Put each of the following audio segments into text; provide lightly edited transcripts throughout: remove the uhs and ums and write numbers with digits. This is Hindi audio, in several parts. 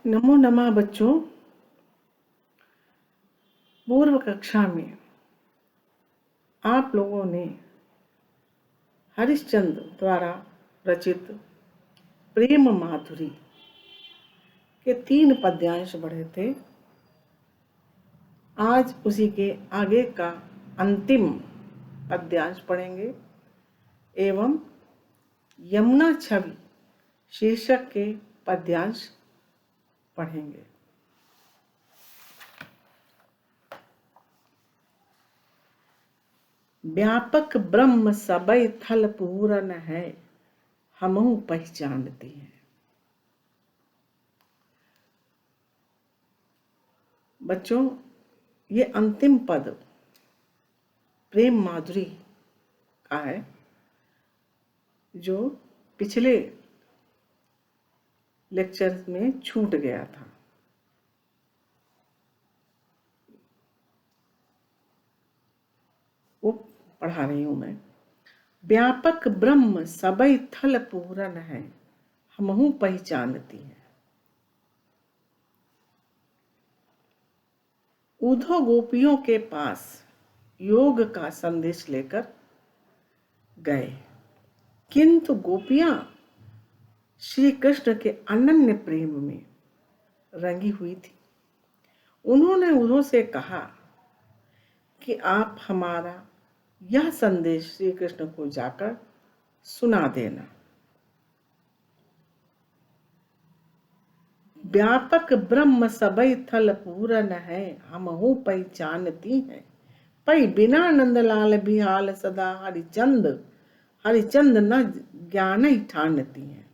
नमो नमः बच्चों। पूर्व कक्षा में आप लोगों ने हरिश्चंद्र द्वारा रचित प्रेम माधुरी के 3 पद्यांश पढ़े थे। आज उसी के आगे का अंतिम पद्यांश पढ़ेंगे एवं यमुना छवि शीर्षक के पद्यांश पढ़ेंगे। व्यापक ब्रह्म सबई थल पूरन है, हमहु पहचानती हैं। बच्चों, ये अंतिम पद प्रेम माधुरी का है जो पिछले लेक्चर में छूट गया था। वो पढ़ा रही हूं मैं। व्यापक ब्रह्म सबई थल पूरन है, हमहु पहचानती हैं। उद्धव गोपियों के पास योग का संदेश लेकर गए, किंतु गोपियां श्री कृष्ण के अनन्य प्रेम में रंगी हुई थी। उन्होंने उद्धव से कहा कि आप हमारा यह संदेश श्री कृष्ण को जाकर सुना देना। व्यापक ब्रह्म सबई थल पूरन है, हमहु पहचानती हैं। पै बिना नंदलाल बिहाल सदा हरिचंद न ज्ञान ही ठानती हैं।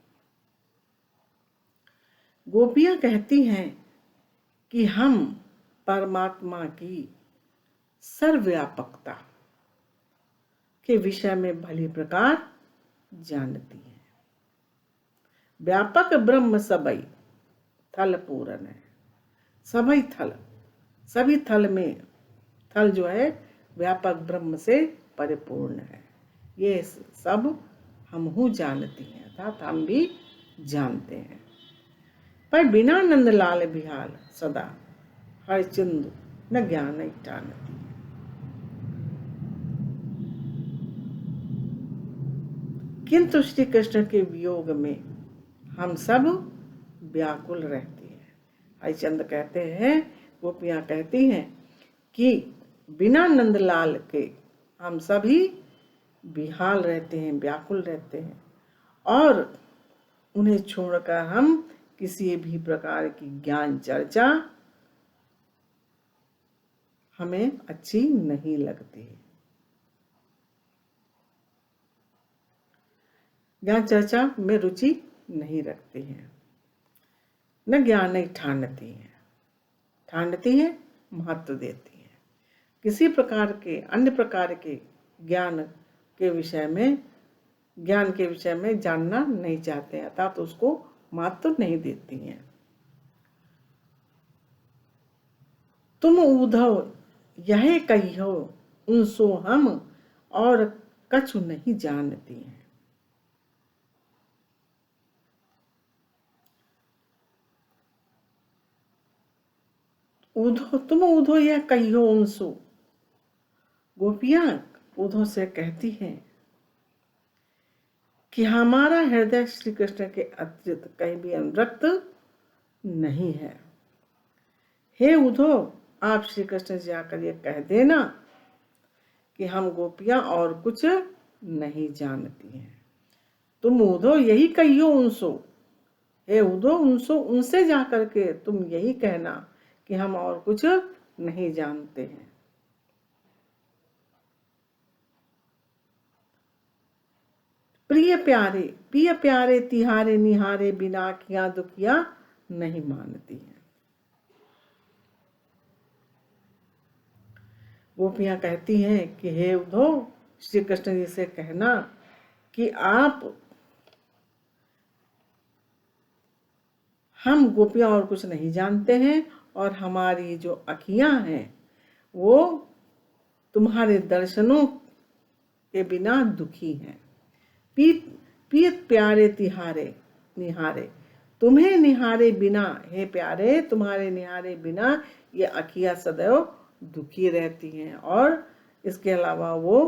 गोपियां कहती हैं कि हम परमात्मा की सर्वव्यापकता के विषय में भली प्रकार जानती हैं। व्यापक ब्रह्म सबई थल पूरन है। सबई थल, सभी थल में, थल जो है व्यापक ब्रह्म से परिपूर्ण है। ये सब हमहु जानती हैं, अर्थात हम भी जानते हैं। पर बिना नंदलाल बिहाल सदा हरिचंद न ज्ञान ठानती। किंतु श्री कृष्ण के वियोग में हम सब व्याकुल रहती हैं। हरिचंद कहते हैं, गोपियां कहती हैं कि बिना नंदलाल के हम सभी बेहाल रहते हैं, व्याकुल रहते हैं, और उन्हें छोड़कर हम किसी भी प्रकार की ज्ञान चर्चा हमें अच्छी नहीं लगती। ज्ञान चर्चा में रुचि नहीं रखती हैं, न ज्ञान नहीं ठानती हैं। ठानती हैं, महत्व देती हैं। किसी प्रकार के अन्य प्रकार के ज्ञान के विषय में जानना नहीं चाहते हैं, अर्थात उसको महत्व नहीं देती हैं। तुम उद्धव यह कहियो उनसो हम, और कछु नहीं जानती हैं। तुम उद्धव यह कहियो उनसो। गोपियां उद्धव से कहती हैं कि हमारा हृदय श्री कृष्ण के अतिरिक्त कहीं भी अनुरक्त नहीं है। हे उद्धव, आप श्री कृष्ण से जाकर ये कह देना कि हम गोपियां और कुछ नहीं जानती हैं। तुम उद्धव यही कहियो उनसो। हे उद्धव, उनसे जाकर के तुम यही कहना कि हम और कुछ नहीं जानते हैं। प्रिय प्यारे तिहारे निहारे, बिना किया दुखिया नहीं मानती हैं। गोपियां कहती हैं कि हे उद्धव, श्री कृष्ण जी से कहना कि हम गोपियां और कुछ नहीं जानते हैं, और हमारी जो अखियां हैं वो तुम्हारे दर्शनों के बिना दुखी हैं। पीत प्यारे तिहारे निहारे, तुम्हें निहारे बिना, हे प्यारे, तुम्हारे निहारे बिना ये आँखियाँ सदैव दुखी रहती हैं और इसके अलावा वो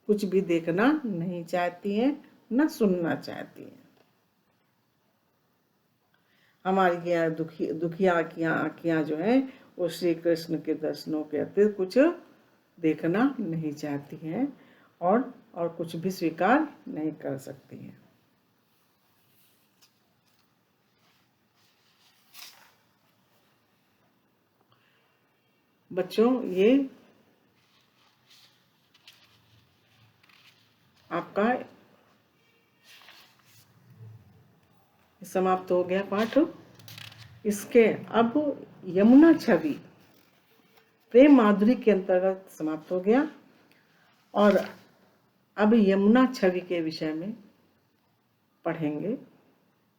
कुछ भी देखना नहीं चाहती हैं, न सुनना चाहती हैं। हमारी यहाँ दुखी आँखियाँ जो हैं वो श्री कृष्ण के दर्शनों के अतिरिक्त कुछ देखना नहीं चाहती हैं और कुछ भी स्वीकार नहीं कर सकती हैं। बच्चों, ये आपका समाप्त हो गया पाठ। इसके अब यमुना छवि प्रेम माधुरी के अंतर्गत समाप्त हो गया और अब यमुना छवि के विषय में पढ़ेंगे।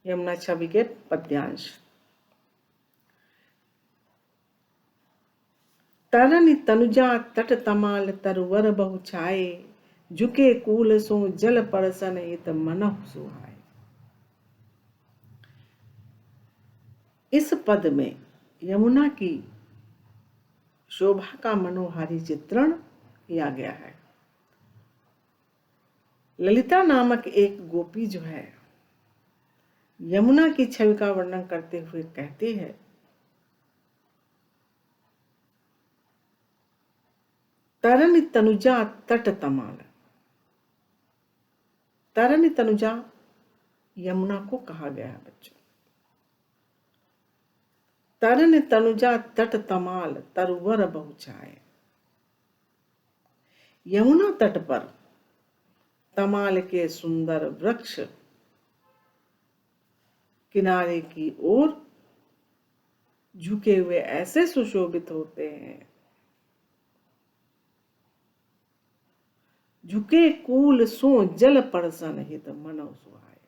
यमुना छवि के पद्यांश। तरन तनुजा तट तमाल तरवर बहु छाए, झुके कूल सो जल परसन हित मनहु सुहाए। इस पद में यमुना की शोभा का मनोहारी चित्रण किया गया है। ललिता नामक एक गोपी जो है यमुना की छवि का वर्णन करते हुए कहती है, तरन तनुजा तट तमाल। तरन तनुजा यमुना को कहा गया है बच्चों। तरन तनुजा तट तमाल तरवर बहु छाए। यमुना तट पर तमाल के सुंदर वृक्ष किनारे की ओर झुके हुए ऐसे सुशोभित होते हैं, झुके कूल सो जल परसन हित मनहु सुहाए।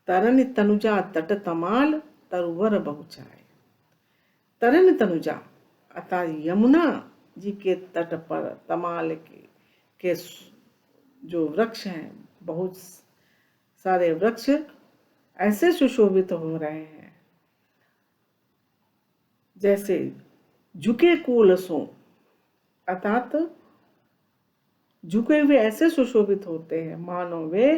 तरन तनुजा तट तमाल तरवर बहु छाए। तरन तनुजा अर्थात यमुना जी के तट पर तमाल के जो वृक्ष हैं, बहुत सारे वृक्ष ऐसे सुशोभित हो रहे हैं जैसे झुके कूल सो, अर्थात झुके हुए ऐसे सुशोभित होते हैं मानो वे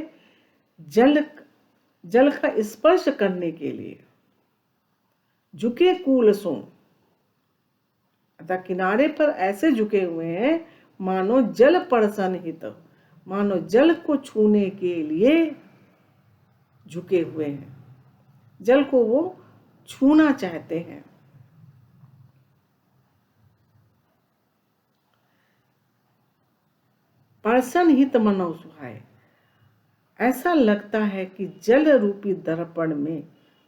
जल का स्पर्श करने के लिए। झुके कूल सो अर्थात किनारे पर ऐसे झुके हुए हैं मानो जल परसन हित, मानो जल को छूने के लिए झुके हुए हैं, जल को वो छूना चाहते हैं। परसन हित मनहु सुहाए। ऐसा लगता है कि जल रूपी दर्पण में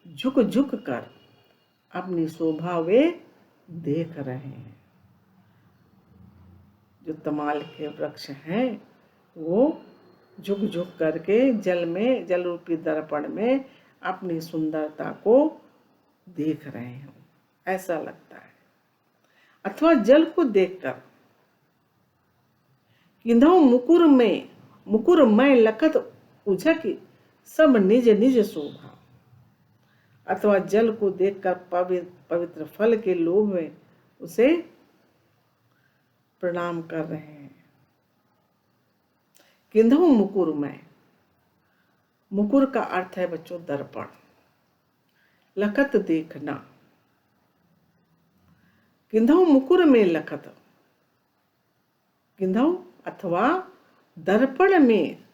झुक झुक कर अपनी शोभा वे देख रहे हैं। जो तमाल के वृक्ष हैं वो झुक झुक करके जल रूपी दर्पण में अपनी सुंदरता को देख रहे हैं, ऐसा लगता है। अथवा जल को देखकर किंधौ मुकुर में लखत उझकी सब निज निज शोभा। अथवा जल को देखकर पवित्र फल के लोभ में उसे प्रणाम कर रहे हैं। किंधौ मुकुर में, मुकुर का अर्थ है बच्चों दर्पण, लखत देखना। किंधौ मुकुर में लखत, किंधौ अथवा दर्पण में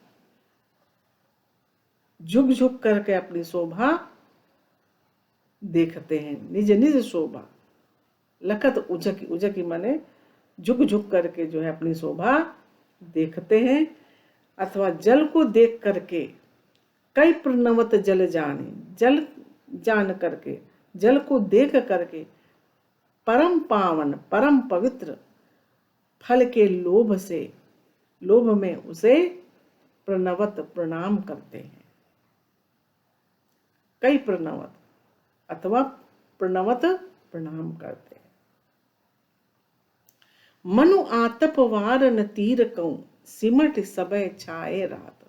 झुक झुक करके अपनी शोभा देखते हैं, निज निज शोभा। लखत उझकी, उझकी माने झुक झुक करके जो है अपनी शोभा देखते हैं। अथवा जल को देख करके कई प्रणवत जल जाने, जल जान करके, जल को देख करके परम पावन परम पवित्र फल के लोभ में उसे प्रणवत प्रणाम करते हैं। कई प्रणवत अथवा प्रणवत प्रणाम करते हैं। मनु आतप वार न तीर कहूं, सिमट सबय छाए रात।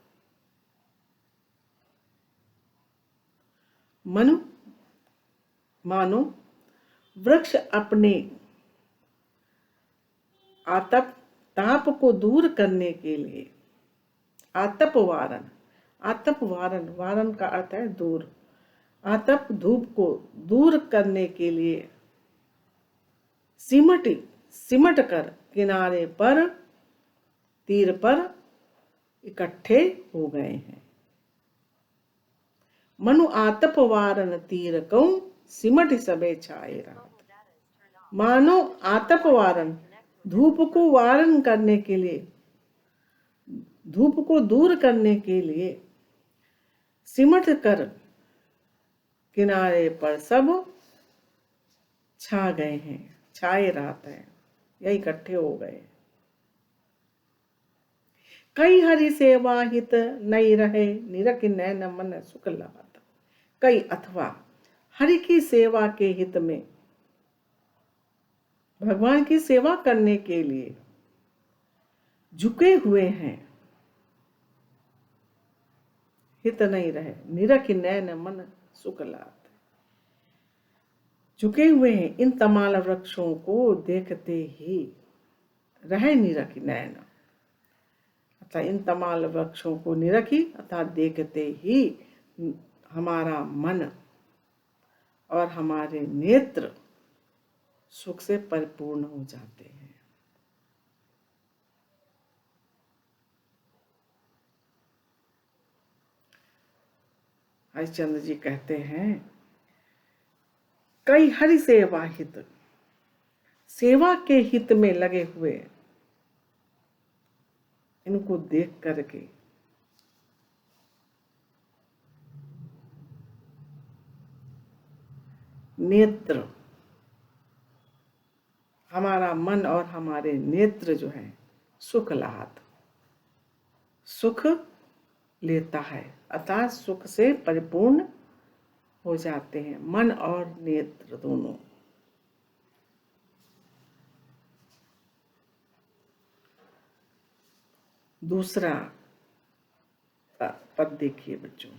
मनु मानो वृक्ष अपने आतप ताप को दूर करने के लिए आतप वारण वारण का अर्थ है दूर, आतप धूप को दूर करने के लिए सिमट कर किनारे पर तीर पर इकट्ठे हो गए हैं। मनु आतप वारण तीर कऊं सिमट सबे छाए रात। मानो आतप वारण धूप को वारण करने के लिए, धूप को दूर करने के लिए सिमट कर किनारे पर सब छा गए हैं, छाए रात है या इकट्ठे हो गए। कई हरि सेवा हित नहीं रहे निरख नैन मन सुख लात। कई अथवा हरि की सेवा के हित में, भगवान की सेवा करने के लिए झुके हुए हैं, हित नहीं रहे निरख नैन मन सुख लात। झुके हुए हैं इन तमाल वृक्षों को देखते ही, रहे निरख नैन अर्थात इन तमाल वृक्षों को निरखी अर्थात देखते ही हमारा मन और हमारे नेत्र सुख से परिपूर्ण हो जाते हैं। हरिश्चंद्र जी कहते हैं कई हरि सेवा हित, सेवा के हित में लगे हुए इनको देख करके नेत्र, हमारा मन और हमारे नेत्र जो है सुख लात, सुख लेता है अर्थात सुख से परिपूर्ण हो जाते हैं मन और नेत्र दोनों। दूसरा पद देखिए बच्चों।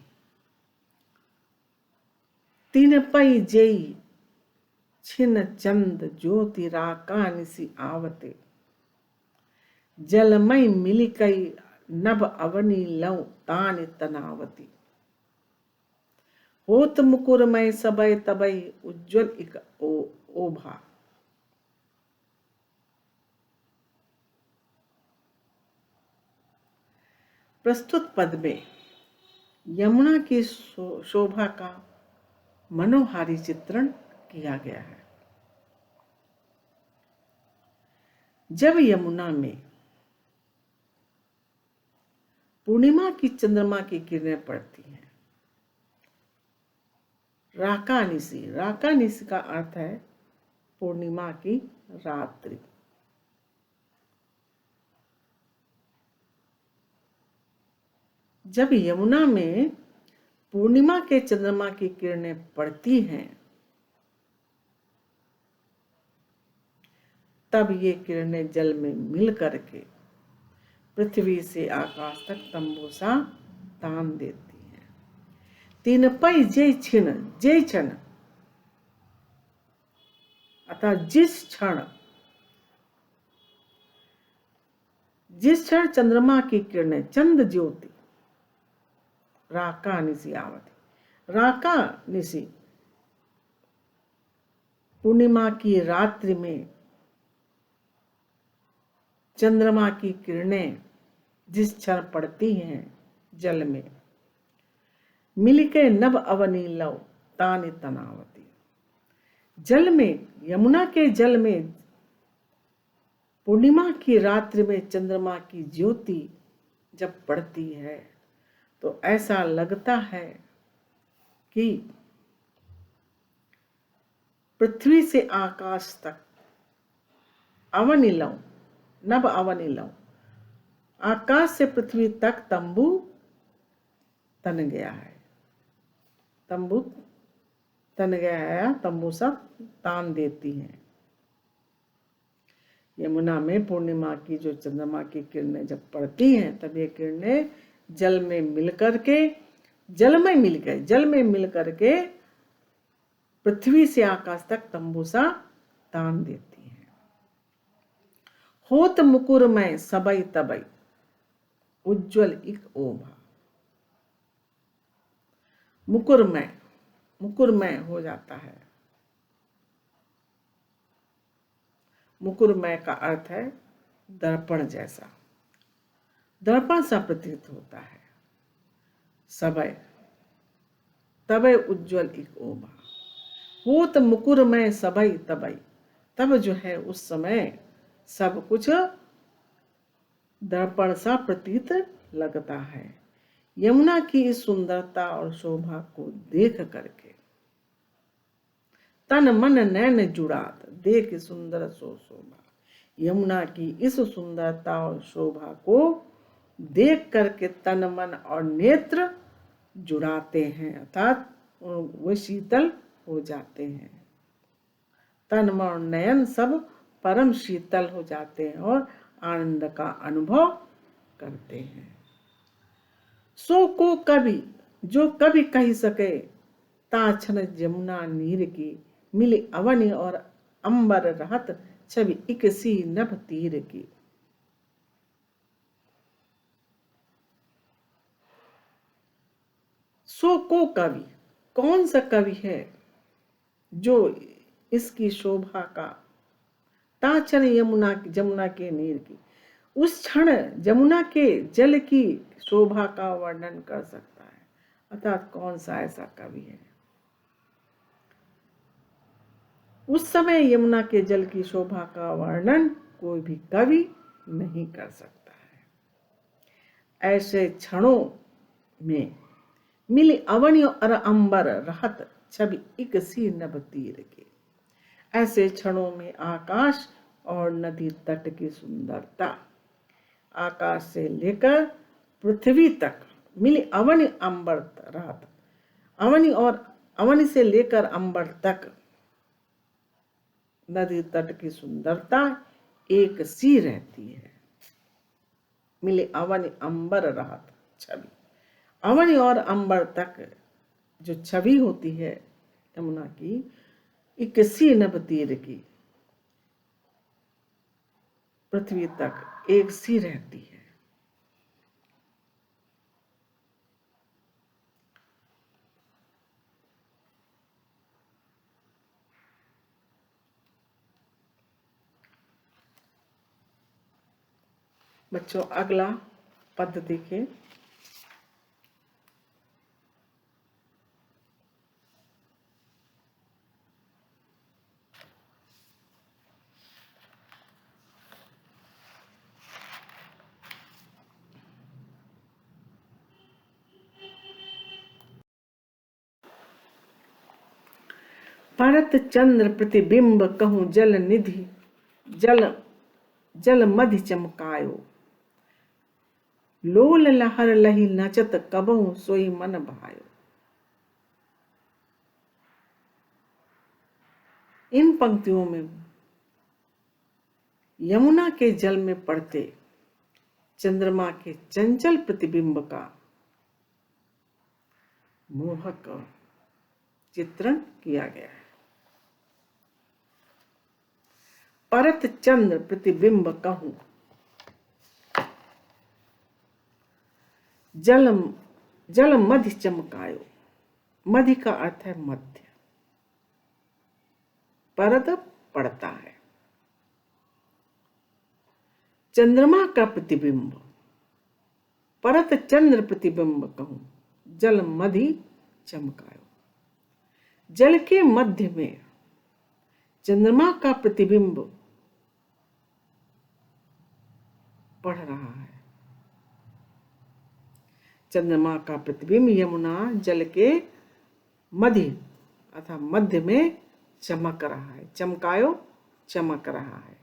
तीन पई जेई छिन चंद ज्योति राका निसी आवते। जलमय मिली कई नभ अवनी लव तान तनावती। होत मुकुरमय सबय तबय उज्ज्वल इक ओभा। प्रस्तुत पद में यमुना की शोभा का मनोहारी चित्रण किया गया है। जब यमुना में पूर्णिमा की चंद्रमा की किरणें पड़ती हैं, राकानिसी, राकानिसी का अर्थ है पूर्णिमा की रात्रि। जब यमुना में पूर्णिमा के चंद्रमा की किरणें पड़ती हैं तब ये किरणें जल में मिल करके पृथ्वी से आकाश तक तंबू सा तान देती हैं। तीन पई जय छिन, जय क्षण अर्थात जिस क्षण चंद्रमा की किरणें, चंद ज्योति राका निसी आवती। राका निसी पूर्णिमा की रात्रि में चंद्रमा की किरणें जिस क्षण पड़ती हैं जल में, मिलके नभ अवनी लव तानि तनावती। जल में, यमुना के जल में पूर्णिमा की रात्रि में चंद्रमा की ज्योति जब पड़ती है तो ऐसा लगता है कि पृथ्वी से आकाश तक अवनिलव, नभ अवनिलव, आकाश से पृथ्वी तक तंबू तन गया है, तंबू तन गया है, तंबू सब तान देती हैं। यमुना में पूर्णिमा की जो चंद्रमा की किरणें जब पड़ती हैं तब ये किरणें जल में मिलकर के जल में मिल गए, जल में मिल करके पृथ्वी से आकाश तक तंबू सा तान देती है। होत मुकुर में सबई तबई, उज्जवल इक ओभा। मुकुरमय हो जाता है। मुकुरमय का अर्थ है दर्पण जैसा, दर्पण सा प्रतीत होता है। सबय तबय उज्जवल इक ओभा। होत मुकुरमय सबई तबई, तब जो है उस समय सब कुछ दर्पण सा प्रतीत लगता है। यमुना की इस सुंदरता और शोभा को देख करके तन मन नैन जुड़ात, देख सुंदर सो शोभा। यमुना की इस सुंदरता और शोभा को देख करके तन मन और नेत्र जुड़ाते हैं, अर्थात वो शीतल हो जाते हैं। तन मन और नयन सब परम शीतल हो जाते हैं और आनंद का अनुभव करते हैं। सो को कवि जो कभी कह सके, ताछन यमुना नीर की, मिली अवनि और अंबर रहत, छवि इक सी नभ तीर की। सो को कवि, कौन सा कवि है जो इसकी शोभा का, ताछन यमुना के नीर की, उस क्षण यमुना के जल की शोभा का वर्णन कर सकता है। अर्थात कौन सा ऐसा कवि है। उस समय यमुना के जल की शोभा का वर्णन कोई भी कवि नहीं कर सकता है। ऐसे क्षणों में मिली अवनि और अंबर रहत, छवि इक सी नभ तीर के। ऐसे क्षणों में आकाश और नदी तट की सुंदरता, आकाश से लेकर पृथ्वी तक, मिली अवनि अंबर रहत, अवनि और अवनि से लेकर अंबर तक नदी तट की सुंदरता एक सी रहती है। मिले अवनि अंबर रहत छवि, अवनि और अंबर तक जो छवि होती है यमुना की, एक सी नभ तीर की, पृथ्वी तक एक सी रहती है। बच्चों अगला पद देखिए। परत चंद्र प्रतिबिंब कहूँ जल निधि, जल मधि चमकायो। लोल लहर लही नचत कबहु सोई मन भायो। इन पंक्तियों में यमुना के जल में पड़ते चंद्रमा के चंचल प्रतिबिंब का मोहक चित्रण किया गया है। परत चंद्र प्रतिबिंब कहूं, जल मधि चमकायो। मधि का अर्थ है मध्य, परत पड़ता है। चंद्रमा का प्रतिबिंब, परत चंद्र प्रतिबिंब कहूं, जल मधि चमकायो। जल के मध्य में चंद्रमा का प्रतिबिंब पड़ रहा है। चंद्रमा का प्रतिबिंब यमुना जल के मध्य अथवा मध्य में चमक रहा है। चमकायो चमक रहा है।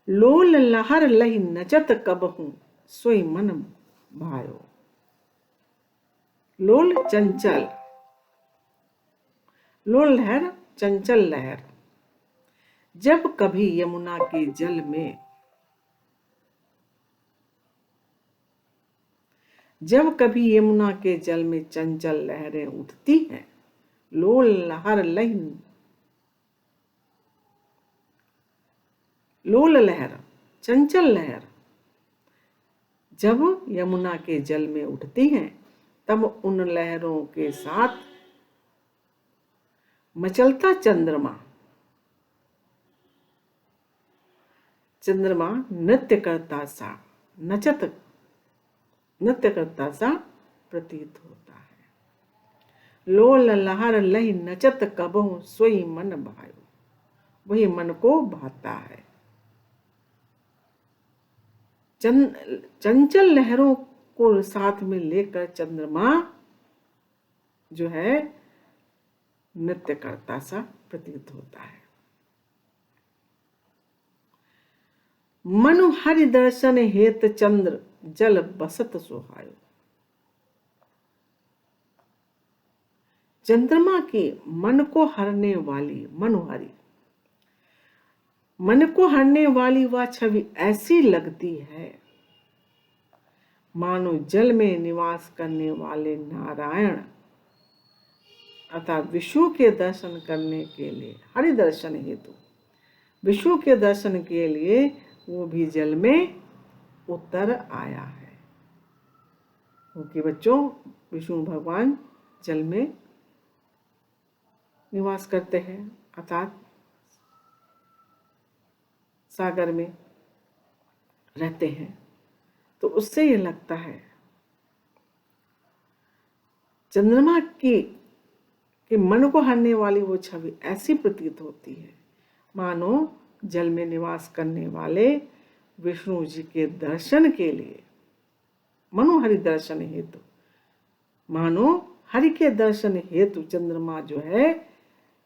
लोल लहर लही नचत कबहू सोई मन भायो। लोल चंचल, लोल लहर चंचल लहर। जब कभी यमुना के जल में जब कभी यमुना के जल में चंचल लहरें उठती हैं, लोल लहर लोल लहर, चंचल लहर जब यमुना के जल में उठती हैं, तब उन लहरों के साथ मचलता चंद्रमा नृत्य करता सा प्रतीत होता है। लोल लहर लही नचत कबहु सोई मन भायो, वही मन को भाता है। चंचल लहरों को साथ में लेकर चंद्रमा जो है नृत्य करता सा प्रतीत होता है। मनु हरि दर्शन हेत चंद्र जल बसत सुहायो। चंद्रमा की मन को हरने वाली वह छवि ऐसी लगती है मानो जल में निवास करने वाले नारायण अर्थात विष्णु के दर्शन करने के लिए, हरि दर्शन हेतु विष्णु के दर्शन के लिए वो भी जल में उतर आया है। क्योंकि बच्चों विष्णु भगवान जल में निवास करते हैं, अर्थात सागर में रहते हैं। तो उससे ये लगता है चंद्रमा की मन को हरने वाली वो छवि ऐसी प्रतीत होती है मानो जल में निवास करने वाले विष्णु जी के दर्शन के लिए, मनो हरि दर्शन हेतु, मानो हरि के दर्शन हेतु चंद्रमा जो है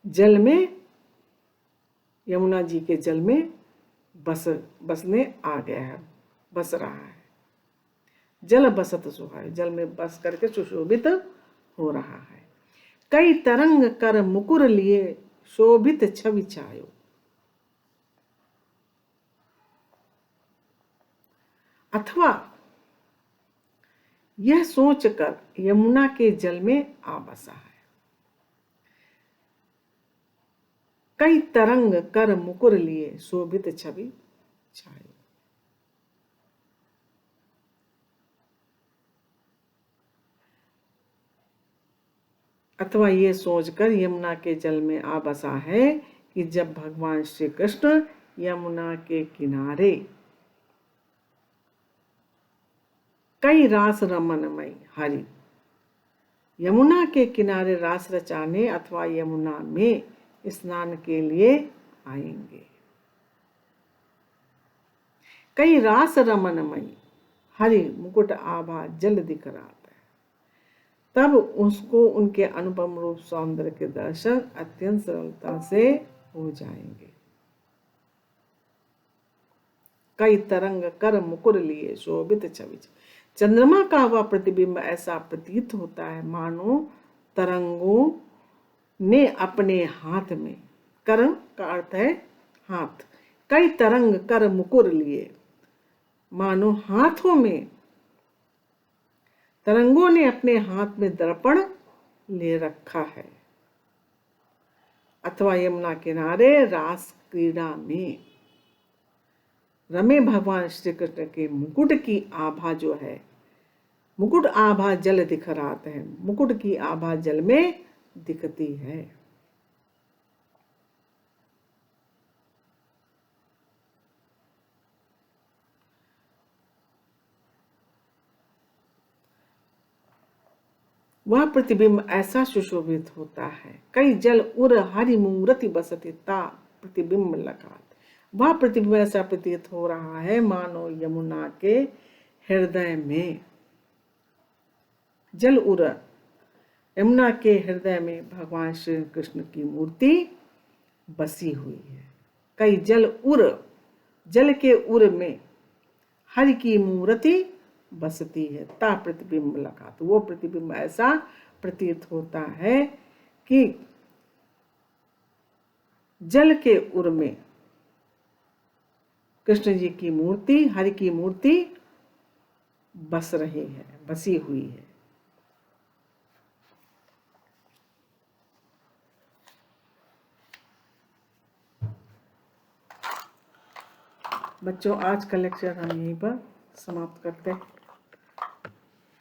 जल में, यमुना जी के जल में बसने आ गया है, बस रहा है। जल बसत सुहाय, जल में बस करके सुशोभित हो रहा है। कई तरंग कर मुकुर लिए शोभित छवि छायो। अथवा यह सोचकर यमुना के जल में आ बसा है। कई तरंग कर मुकुर लिए शोभित छवि छायो। अथवा ये सोचकर यमुना के जल में आ बसा है कि जब भगवान श्री कृष्ण यमुना के किनारे कई रास रमनमय हरि यमुना के किनारे रास रचाने अथवा यमुना में स्नान के लिए आएंगे। कई रास रमनमय हरि मुकुट आभा जल दिख रहा है, तब उसको उनके अनुपम रूप सौंदर्य के दर्शन अत्यंत सरलता से हो जाएंगे। कई तरंग कर मुकुर लिए शोभित छवि, चंद्रमा का वह प्रतिबिंब ऐसा प्रतीत होता है मानो तरंगों ने अपने हाथ में, कर का अर्थ है हाथ, कई तरंग कर मुकुर लिए मानो हाथों में तरंगों ने अपने हाथ में दर्पण ले रखा है। अथवा यमुना किनारे रास क्रीड़ा में रमे भगवान श्री कृष्ण के मुकुट की आभा जो है, मुकुट आभा जल दिख रहा है, मुकुट की आभा जल में दिखती है। वह प्रतिबिंब ऐसा सुशोभित होता है। कई जल उर हरि मूर्ति बसती ता प्रतिबिंब लगात, वह प्रतिबिंब ऐसा प्रतीत हो रहा है मानो यमुना के हृदय में जल उर, यमुना के हृदय में भगवान श्री कृष्ण की मूर्ति बसी हुई है। कई जल उर, जल के उर में हरि की मूर्ति बसती है, ता प्रतिबिंब लगा, तो वो प्रतिबिंब ऐसा प्रतीत होता है कि जल के उर में कृष्ण जी की मूर्ति, हरि की मूर्ति बस रही है, बसी हुई है। बच्चों, आज का लेक्चर हम यहीं पर समाप्त करते हैं।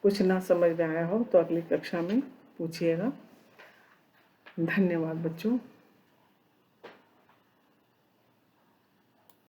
कुछ ना समझ में आया हो तो अगली कक्षा में पूछिएगा। धन्यवाद बच्चों।